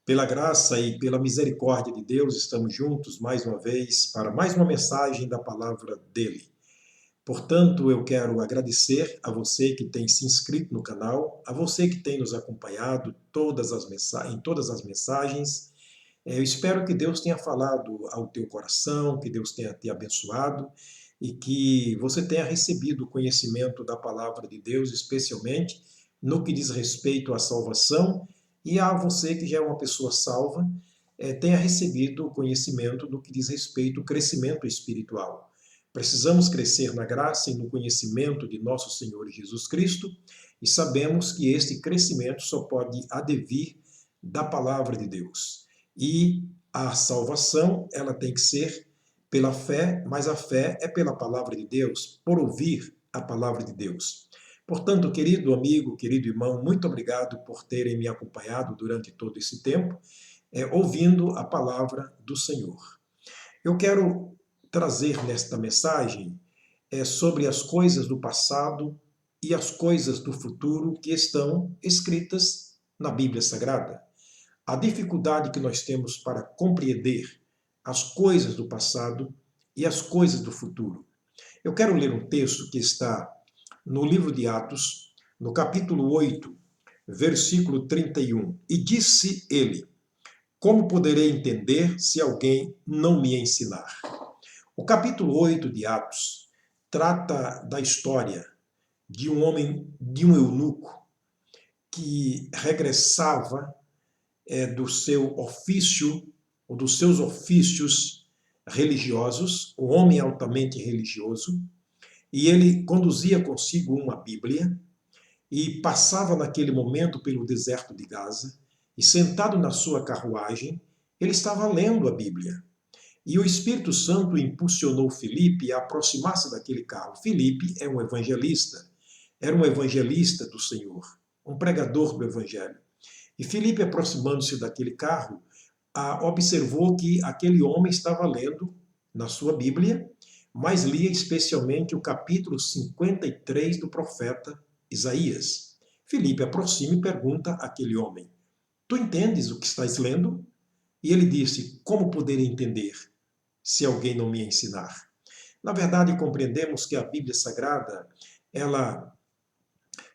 Pela graça e pela misericórdia de Deus, estamos juntos mais uma vez para mais uma mensagem da palavra dele. Portanto, eu quero agradecer a você que tem se inscrito no canal, a você que tem nos acompanhado em todas as mensagens. Eu espero que Deus tenha falado ao teu coração, que Deus tenha te abençoado e que você tenha recebido o conhecimento da palavra de Deus, especialmente no que diz respeito à salvação, e a você que já é uma pessoa salva, tenha recebido o conhecimento no que diz respeito ao crescimento espiritual. Precisamos crescer na graça e no conhecimento de nosso Senhor Jesus Cristo, e sabemos que este crescimento só pode advir da palavra de Deus. E a salvação, ela tem que ser pela fé, mas a fé é pela palavra de Deus, por ouvir a palavra de Deus. Portanto, querido amigo, querido irmão, muito obrigado por terem me acompanhado durante todo esse tempo, ouvindo a palavra do Senhor. Eu quero trazer nesta mensagem sobre as coisas do passado e as coisas do futuro que estão escritas na Bíblia Sagrada. A dificuldade que nós temos para compreender as coisas do passado e as coisas do futuro. Eu quero ler um texto que está no livro de Atos, no capítulo 8, versículo 31. E disse ele: como poderei entender se alguém não me ensinar? O capítulo 8 de Atos trata da história de um homem, de um eunuco, que regressava do seu ofício, ou dos seus ofícios religiosos, um homem altamente religioso, e ele conduzia consigo uma Bíblia e passava naquele momento pelo deserto de Gaza, e sentado na sua carruagem, ele estava lendo a Bíblia. E o Espírito Santo impulsionou Filipe a aproximar-se daquele carro. Filipe é um evangelista, era um evangelista do Senhor, um pregador do Evangelho. E Filipe, aproximando-se daquele carro, observou que aquele homem estava lendo na sua Bíblia, mas lia especialmente o capítulo 53 do profeta Isaías. Filipe aproxima e pergunta àquele homem: tu entendes o que estás lendo? E ele disse: como poder entender se alguém não me ensinar? Na verdade, compreendemos que a Bíblia Sagrada, ela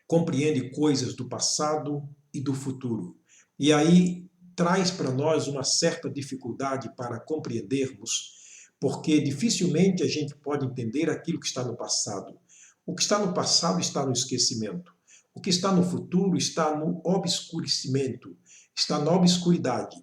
compreende coisas do passado e do futuro. E aí traz para nós uma certa dificuldade para compreendermos, porque dificilmente a gente pode entender aquilo que está no passado. O que está no passado está no esquecimento. O que está no futuro está no obscurecimento, está na obscuridade.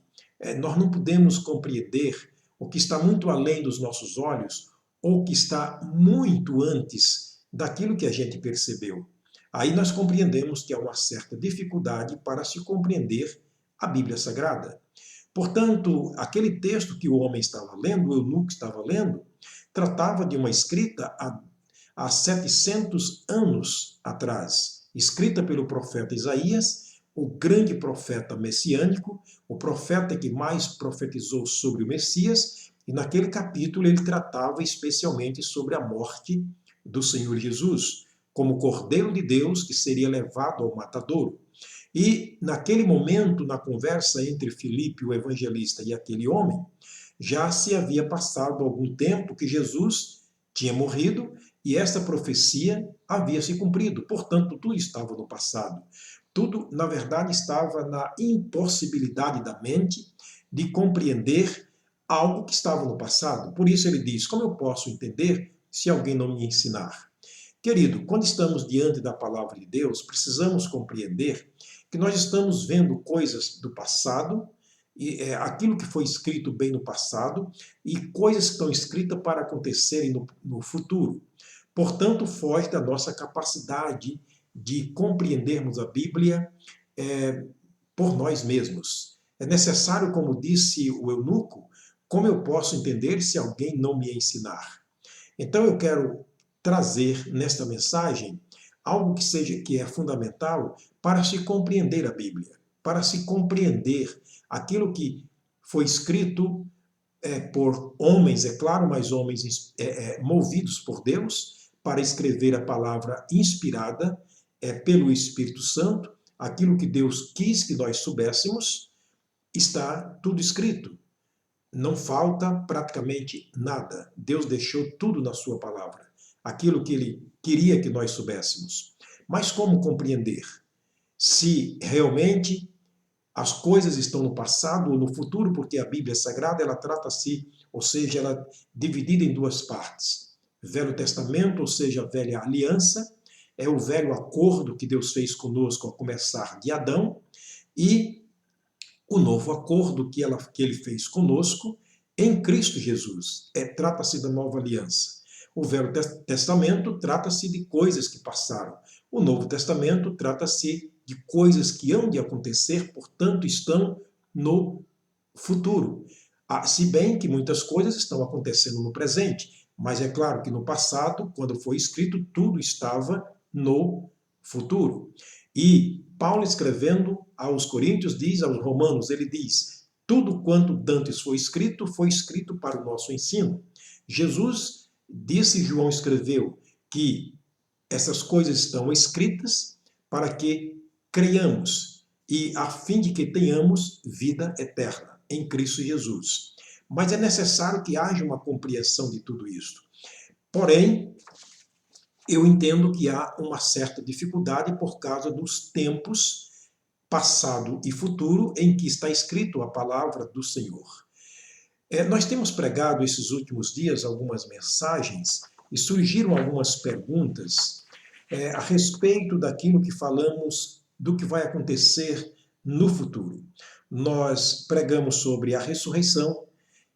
Nós não podemos compreender o que está muito além dos nossos olhos ou que está muito antes daquilo que a gente percebeu. Aí nós compreendemos que há uma certa dificuldade para se compreender a Bíblia Sagrada. Portanto, aquele texto que o homem estava lendo, o eunuco estava lendo, tratava de uma escrita há 700 anos atrás, escrita pelo profeta Isaías, o grande profeta messiânico, o profeta que mais profetizou sobre o Messias, e naquele capítulo ele tratava especialmente sobre a morte do Senhor Jesus, como Cordeiro de Deus que seria levado ao matadouro. E naquele momento, na conversa entre Filipe, o evangelista, e aquele homem, já se havia passado algum tempo que Jesus tinha morrido e essa profecia havia se cumprido. Portanto, tudo estava no passado. Tudo, na verdade, estava na impossibilidade da mente de compreender algo que estava no passado. Por isso ele diz: como eu posso entender se alguém não me ensinar? Querido, quando estamos diante da palavra de Deus, precisamos compreender que nós estamos vendo coisas do passado, e aquilo que foi escrito bem no passado, e coisas que estão escritas para acontecerem no futuro. Portanto, foge da nossa capacidade de compreendermos a Bíblia por nós mesmos. É necessário, como disse o eunuco, como eu posso entender se alguém não me ensinar? Então eu quero trazer nesta mensagem algo que é fundamental para se compreender a Bíblia, para se compreender aquilo que foi escrito por homens, é claro, mas homens movidos por Deus, para escrever a palavra inspirada pelo Espírito Santo, aquilo que Deus quis que nós soubéssemos, está tudo escrito. Não falta praticamente nada. Deus deixou tudo na sua palavra. Aquilo que Ele queria que nós soubéssemos. Mas como compreender? Se realmente as coisas estão no passado ou no futuro, porque a Bíblia Sagrada, ela trata-se, ou seja, ela é dividida em duas partes. Velho Testamento, ou seja, a velha aliança, é o velho acordo que Deus fez conosco ao começar de Adão, e o novo acordo que ele fez conosco em Cristo Jesus. Trata-se da nova aliança. O Velho Testamento trata-se de coisas que passaram. O Novo Testamento trata-se de coisas que hão de acontecer, portanto, estão no futuro. Se bem que muitas coisas estão acontecendo no presente, mas é claro que no passado, quando foi escrito, tudo estava no futuro. E Paulo, escrevendo aos Coríntios, aos Romanos, ele diz: tudo quanto dantes foi escrito para o nosso ensino. Jesus disse, João escreveu, que essas coisas estão escritas para que creiamos e a fim de que tenhamos vida eterna em Cristo Jesus. Mas é necessário que haja uma compreensão de tudo isso. Porém, eu entendo que há uma certa dificuldade por causa dos tempos passado e futuro em que está escrito a palavra do Senhor. Nós temos pregado esses últimos dias algumas mensagens e surgiram algumas perguntas a respeito daquilo que falamos, do que vai acontecer no futuro. Nós pregamos sobre a ressurreição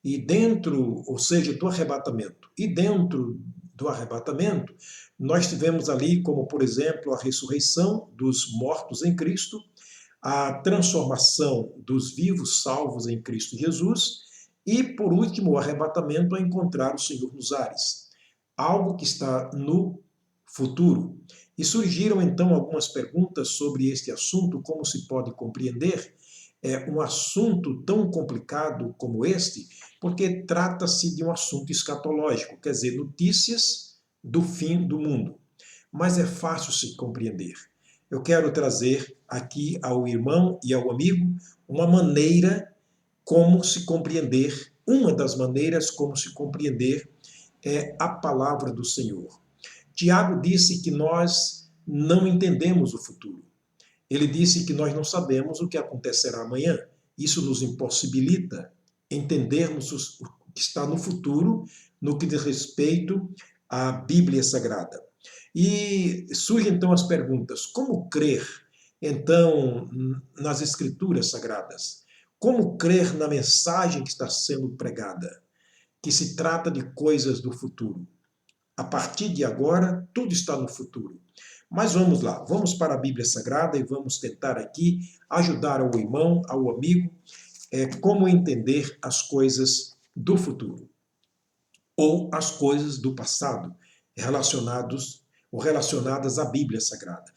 e dentro, ou seja, do arrebatamento. E dentro do arrebatamento, nós tivemos ali como, por exemplo, a ressurreição dos mortos em Cristo, a transformação dos vivos salvos em Cristo Jesus e, por último, o arrebatamento a encontrar o Senhor nos ares. Algo que está no futuro. E surgiram então algumas perguntas sobre este assunto, como se pode compreender um assunto tão complicado como este, porque trata-se de um assunto escatológico, quer dizer, notícias do fim do mundo. Mas é fácil se compreender. Eu quero trazer aqui ao irmão e ao amigo uma maneira como se compreender, uma das maneiras como se compreender a palavra do Senhor. Tiago disse que nós não entendemos o futuro. Ele disse que nós não sabemos o que acontecerá amanhã. Isso nos impossibilita entendermos o que está no futuro, no que diz respeito à Bíblia Sagrada. E surgem então as perguntas: como crer, então, nas Escrituras Sagradas? Como crer na mensagem que está sendo pregada, que se trata de coisas do futuro? A partir de agora, tudo está no futuro. Mas vamos lá, vamos para a Bíblia Sagrada e vamos tentar aqui ajudar ao irmão, ao amigo, como entender as coisas do futuro ou as coisas do passado relacionadas à Bíblia Sagrada.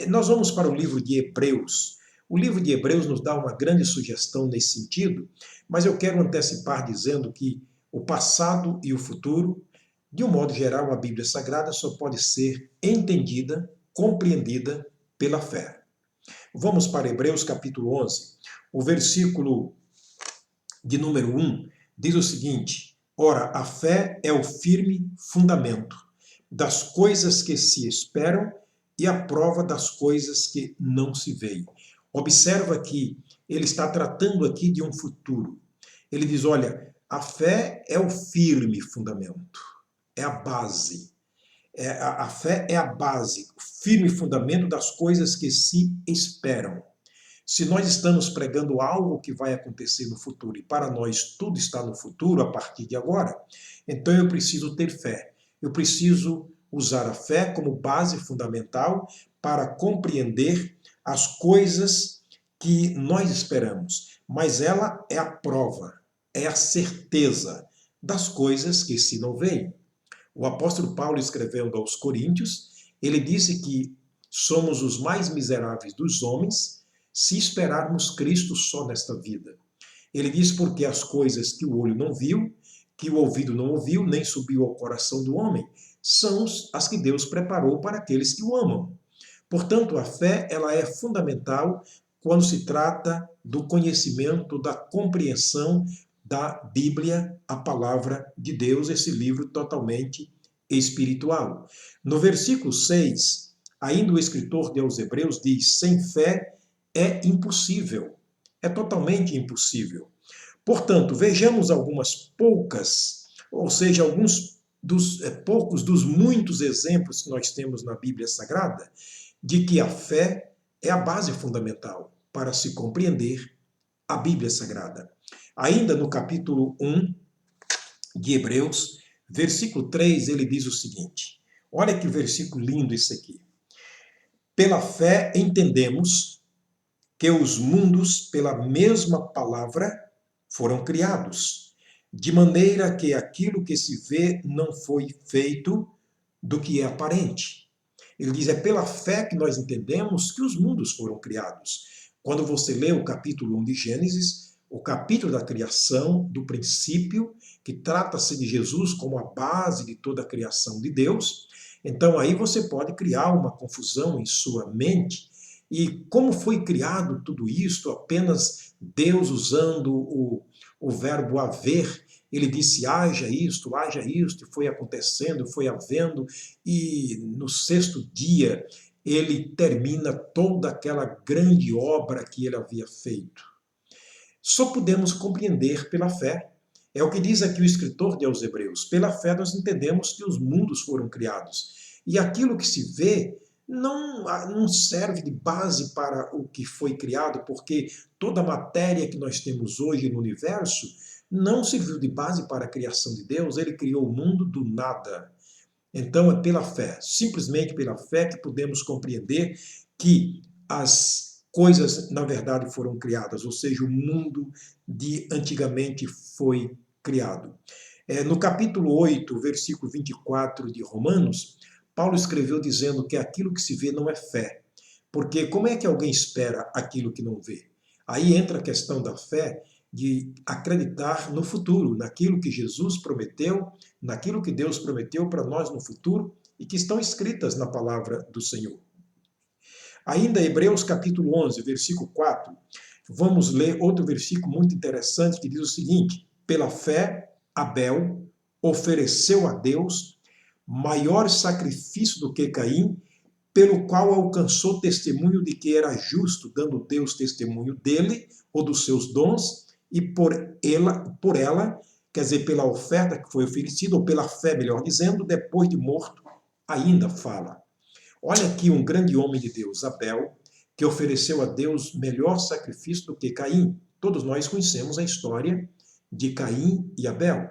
Nós vamos para o livro de Hebreus. O livro de Hebreus nos dá uma grande sugestão nesse sentido, mas eu quero antecipar dizendo que o passado e o futuro, de um modo geral, a Bíblia Sagrada só pode ser entendida, compreendida pela fé. Vamos para Hebreus capítulo 11. O versículo de número 1 diz o seguinte: ora, a fé é o firme fundamento das coisas que se esperam e a prova das coisas que não se veem. Observa que ele está tratando aqui de um futuro. Ele diz, olha, a fé é o firme fundamento, é a base. A fé é a base, o firme fundamento das coisas que se esperam. Se nós estamos pregando algo que vai acontecer no futuro e para nós tudo está no futuro a partir de agora, então eu preciso ter fé. Eu preciso usar a fé como base fundamental para compreender as coisas que nós esperamos. Mas ela é a prova, é a certeza das coisas que se não veem. O apóstolo Paulo, escrevendo aos Coríntios, ele disse que somos os mais miseráveis dos homens se esperarmos Cristo só nesta vida. Ele diz porque as coisas que o olho não viu, que o ouvido não ouviu, nem subiu ao coração do homem, são as que Deus preparou para aqueles que o amam. Portanto, a fé ela é fundamental quando se trata do conhecimento, da compreensão da Bíblia, a palavra de Deus, esse livro totalmente espiritual. No versículo 6, ainda o escritor aos Hebreus diz: sem fé é impossível, é totalmente impossível. Portanto, vejamos algumas poucas, ou seja, alguns dos poucos dos muitos exemplos que nós temos na Bíblia Sagrada de que a fé é a base fundamental para se compreender a Bíblia Sagrada. Ainda no capítulo 1 de Hebreus, versículo 3, ele diz o seguinte: olha que versículo lindo isso aqui. Pela fé entendemos que os mundos, pela mesma palavra, foram criados, de maneira que aquilo que se vê não foi feito do que é aparente. Ele diz, é pela fé que nós entendemos que os mundos foram criados. Quando você lê o capítulo 1 de Gênesis, o capítulo da criação, do princípio, que trata-se de Jesus como a base de toda a criação de Deus, então aí você pode criar uma confusão em sua mente. E como foi criado tudo isto? Apenas Deus usando o verbo haver. Ele disse, haja isto, e foi acontecendo, foi havendo, e no sexto dia ele termina toda aquela grande obra que ele havia feito. Só podemos compreender pela fé. É o que diz aqui o escritor aos Hebreus. Pela fé nós entendemos que os mundos foram criados. E aquilo que se vê não serve de base para o que foi criado, porque toda a matéria que nós temos hoje no universo não serviu de base para a criação de Deus. Ele criou o mundo do nada. Então é pela fé, simplesmente pela fé, que podemos compreender que as coisas, na verdade, foram criadas, ou seja, o mundo de antigamente foi criado. No capítulo 8, versículo 24 de Romanos, Paulo escreveu dizendo que aquilo que se vê não é fé. Porque como é que alguém espera aquilo que não vê? Aí entra a questão da fé, de acreditar no futuro, naquilo que Jesus prometeu, naquilo que Deus prometeu para nós no futuro e que estão escritas na palavra do Senhor. Ainda Hebreus capítulo 11, versículo 4, vamos ler outro versículo muito interessante que diz o seguinte: pela fé, Abel ofereceu a Deus maior sacrifício do que Caim, pelo qual alcançou testemunho de que era justo, dando Deus testemunho dele ou dos seus dons, e por ela, quer dizer, pela oferta que foi oferecida, ou pela fé, melhor dizendo, depois de morto, ainda fala. Olha aqui um grande homem de Deus, Abel, que ofereceu a Deus melhor sacrifício do que Caim. Todos nós conhecemos a história de Caim e Abel.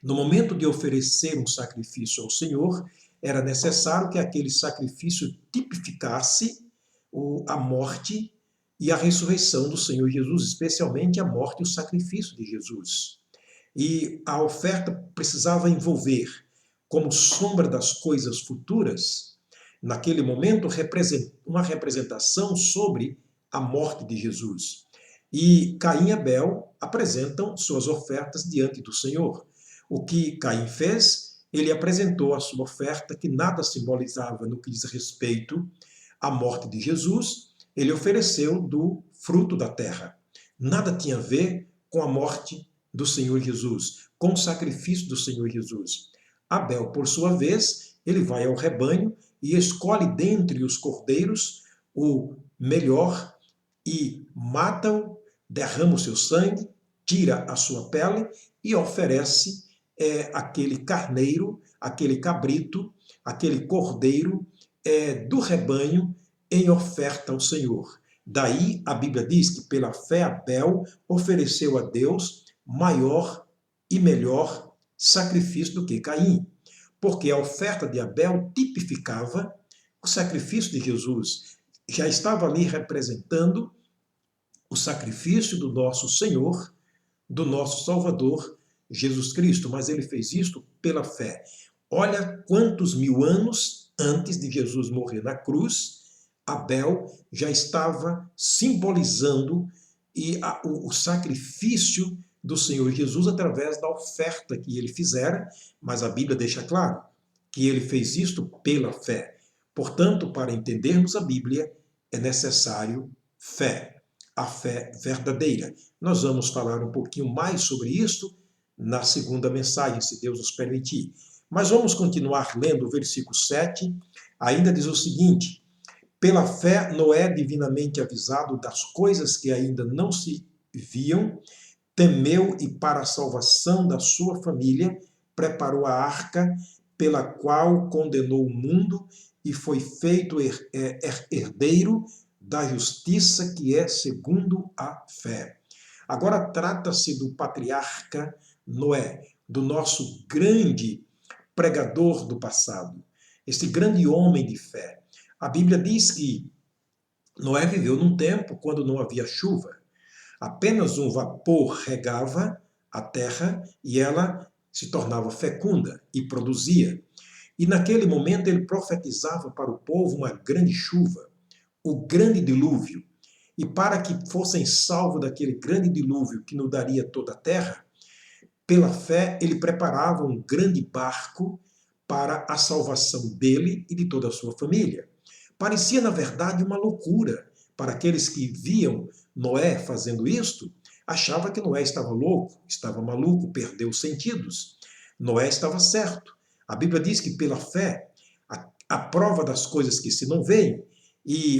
No momento de oferecer um sacrifício ao Senhor, era necessário que aquele sacrifício tipificasse a morte e a ressurreição do Senhor Jesus, especialmente a morte e o sacrifício de Jesus. E a oferta precisava envolver, como sombra das coisas futuras, naquele momento, uma representação sobre a morte de Jesus. E Caim e Abel apresentam suas ofertas diante do Senhor. O que Caim fez? Ele apresentou a sua oferta, que nada simbolizava no que diz respeito à morte de Jesus. Ele ofereceu do fruto da terra. Nada tinha a ver com a morte do Senhor Jesus, com o sacrifício do Senhor Jesus. Abel, por sua vez, ele vai ao rebanho e escolhe dentre os cordeiros o melhor e mata-o, derrama o seu sangue, tira a sua pele e oferece aquele carneiro, aquele cabrito, aquele cordeiro do rebanho em oferta ao Senhor. Daí a Bíblia diz que pela fé Abel ofereceu a Deus maior e melhor sacrifício do que Caim, porque a oferta de Abel tipificava o sacrifício de Jesus. Já estava ali representando o sacrifício do nosso Senhor, do nosso Salvador, Jesus Cristo, mas ele fez isto pela fé. Olha quantos mil anos antes de Jesus morrer na cruz, Abel já estava simbolizando o sacrifício do Senhor Jesus através da oferta que ele fizera, mas a Bíblia deixa claro que ele fez isto pela fé. Portanto, para entendermos a Bíblia, é necessário fé, a fé verdadeira. Nós vamos falar um pouquinho mais sobre isso na segunda mensagem, se Deus nos permitir. Mas vamos continuar lendo o versículo 7. Ainda diz o seguinte: pela fé, Noé, divinamente avisado das coisas que ainda não se viam, temeu e, para a salvação da sua família, preparou a arca, pela qual condenou o mundo e foi feito herdeiro da justiça que é segundo a fé. Agora trata-se do patriarca Noé, do nosso grande pregador do passado, este grande homem de fé. A Bíblia diz que Noé viveu num tempo quando não havia chuva. Apenas um vapor regava a terra e ela se tornava fecunda e produzia. E naquele momento ele profetizava para o povo uma grande chuva, o grande dilúvio. E para que fossem salvos daquele grande dilúvio que inundaria toda a terra, pela fé ele preparava um grande barco para a salvação dele e de toda a sua família. Parecia, na verdade, uma loucura para aqueles que viam Noé fazendo isto, achava que Noé estava louco, estava maluco, perdeu os sentidos. Noé estava certo. A Bíblia diz que pela fé, a prova das coisas que se não veem,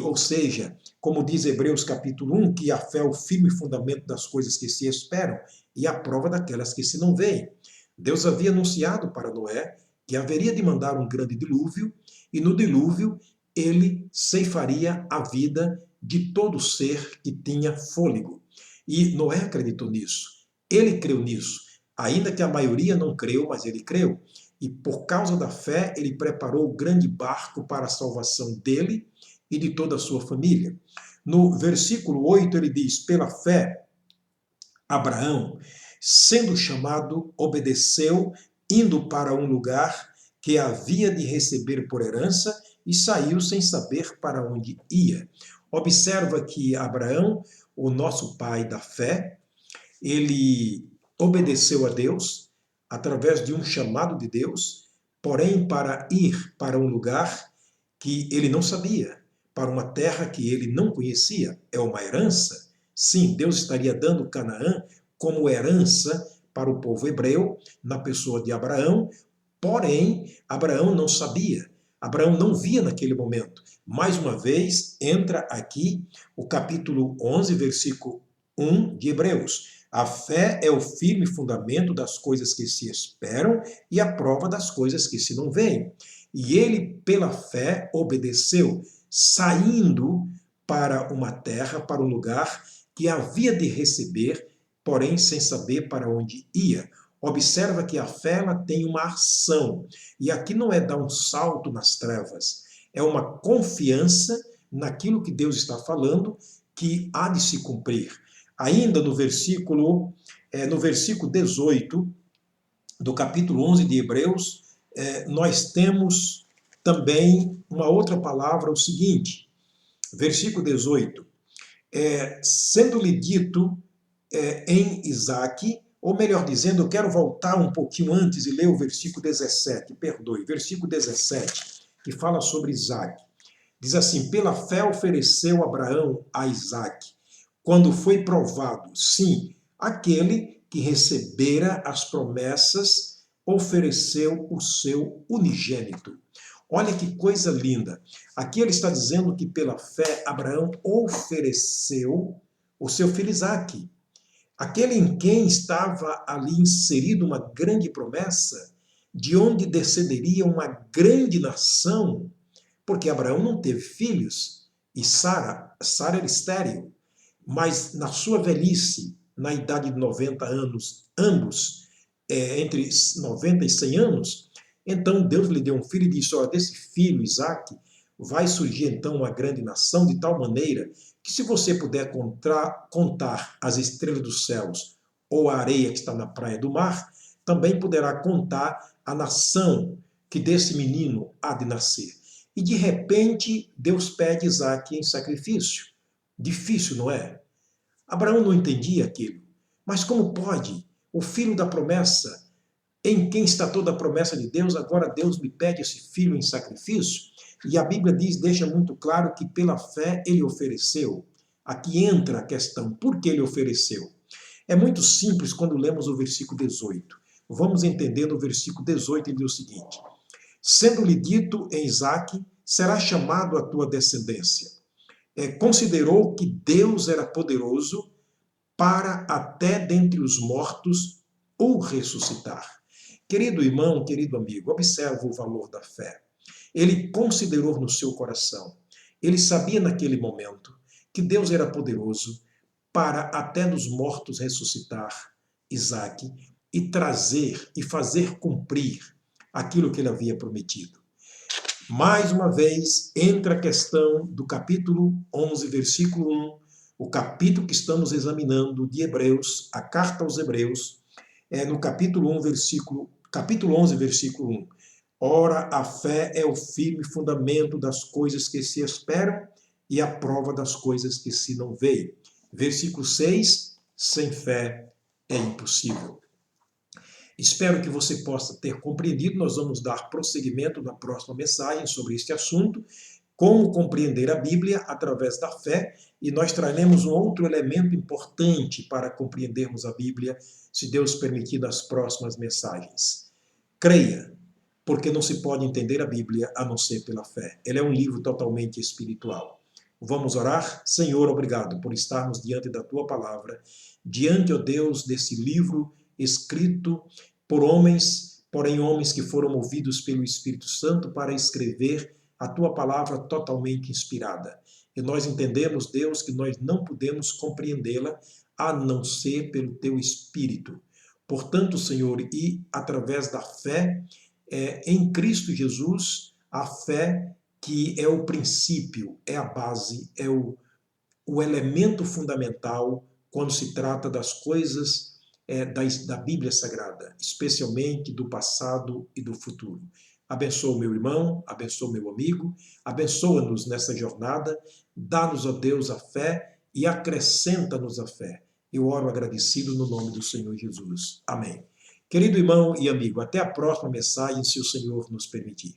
ou seja, como diz Hebreus capítulo 1, que a fé é o firme fundamento das coisas que se esperam e a prova daquelas que se não veem. Deus havia anunciado para Noé que haveria de mandar um grande dilúvio, e no dilúvio ele ceifaria a vida de todo ser que tinha fôlego. E Noé acreditou nisso. Ele creu nisso. Ainda que a maioria não creu, mas ele creu. E por causa da fé, ele preparou o grande barco para a salvação dele e de toda a sua família. No versículo 8 ele diz: pela fé, Abraão, sendo chamado, obedeceu, indo para um lugar que havia de receber por herança, e saiu sem saber para onde ia. Observa que Abraão, o nosso pai da fé, ele obedeceu a Deus através de um chamado de Deus, porém para ir para um lugar que ele não sabia, para uma terra que ele não conhecia. É uma herança. Sim, Deus estaria dando Canaã como herança para o povo hebreu, na pessoa de Abraão, porém, Abraão não sabia. Abraão não via naquele momento. Mais uma vez, entra aqui o capítulo 11, versículo 1 de Hebreus. A fé é o firme fundamento das coisas que se esperam e a prova das coisas que se não veem. E ele, pela fé, obedeceu, saindo para uma terra, para um lugar que havia de receber, porém sem saber para onde ia. Observa que a fé ela tem uma ação. E aqui não é dar um salto nas trevas, é uma confiança naquilo que Deus está falando que há de se cumprir. Ainda no versículo 18 do capítulo 11 de Hebreus, nós temos também uma outra palavra, o seguinte, versículo 18, sendo-lhe dito em Isaque, ou melhor dizendo, eu quero voltar um pouquinho antes e ler o versículo 17, versículo 17, que fala sobre Isaque. Diz assim: pela fé ofereceu Abraão a Isaque, quando foi provado, sim, aquele que recebera as promessas ofereceu o seu unigênito. Olha que coisa linda. Aqui ele está dizendo que pela fé Abraão ofereceu o seu filho Isaque. Aquele em quem estava ali inserido uma grande promessa, de onde descenderia uma grande nação, porque Abraão não teve filhos, e Sara era estéril, mas na sua velhice, na idade de 90 anos, ambos, entre 90 e 100 anos, então Deus lhe deu um filho e disse: olha, desse filho, Isaque, vai surgir então uma grande nação, de tal maneira que se você puder contar as estrelas dos céus ou a areia que está na praia do mar, também poderá contar a nação que desse menino há de nascer. E de repente Deus pede Isaque em sacrifício. Difícil, não é? Abraão não entendia aquilo. Mas como pode? O filho da promessa, em quem está toda a promessa de Deus, agora Deus me pede esse filho em sacrifício? E a Bíblia deixa muito claro que pela fé ele ofereceu. Aqui entra a questão, por que ele ofereceu? É muito simples quando lemos o versículo 18. Vamos entender no versículo 18, ele diz o seguinte: sendo-lhe dito em Isaque, será chamado a tua descendência. Considerou que Deus era poderoso para até dentre os mortos o ressuscitar. Querido irmão, querido amigo, observa o valor da fé. Ele considerou no seu coração, ele sabia naquele momento que Deus era poderoso para até dos mortos ressuscitar Isaque e trazer e fazer cumprir aquilo que ele havia prometido. Mais uma vez, entra a questão do capítulo 11, versículo 1, o capítulo que estamos examinando de Hebreus, a carta aos Hebreus, no capítulo 11, versículo 1. Ora, a fé é o firme fundamento das coisas que se esperam e a prova das coisas que se não veem. Versículo 6, sem fé é impossível. Espero que você possa ter compreendido. Nós vamos dar prosseguimento na próxima mensagem sobre este assunto, como compreender a Bíblia através da fé, e nós traremos um outro elemento importante para compreendermos a Bíblia, se Deus permitir, nas próximas mensagens. Creia, porque não se pode entender a Bíblia a não ser pela fé. Ela é um livro totalmente espiritual. Vamos orar? Senhor, obrigado por estarmos diante da Tua Palavra, diante, ó Deus, desse livro escrito por homens, porém homens que foram movidos pelo Espírito Santo para escrever a Tua Palavra totalmente inspirada. E nós entendemos, Deus, que nós não podemos compreendê-la a não ser pelo Teu Espírito. Portanto, Senhor, e através da fé em Cristo Jesus, a fé que é o princípio, é a base, é o elemento fundamental quando se trata das coisas da Bíblia Sagrada, especialmente do passado e do futuro. Abençoa o meu irmão, abençoa o meu amigo, abençoa-nos nessa jornada, dá-nos, ó Deus, a fé e acrescenta-nos a fé. Eu oro agradecido no nome do Senhor Jesus. Amém. Querido irmão e amigo, até a próxima mensagem, se o Senhor nos permitir.